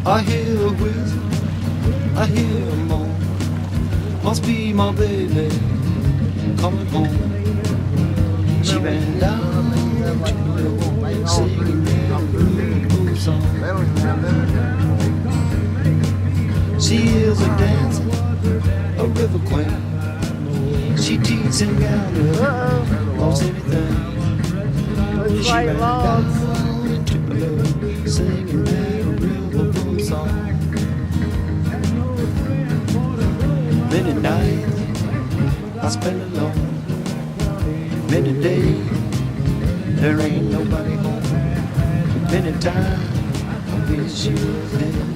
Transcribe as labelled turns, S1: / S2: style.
S1: I hear a whistle, I hear a moan. Must be my baby coming home. She ran down to the road singing a blue song. She is a dancer, a river queen. She teasing down the lost anything. She ran down to the road singing a river song. Many nights I spend alone. Many days there ain't nobody home. Many times I wish you was there.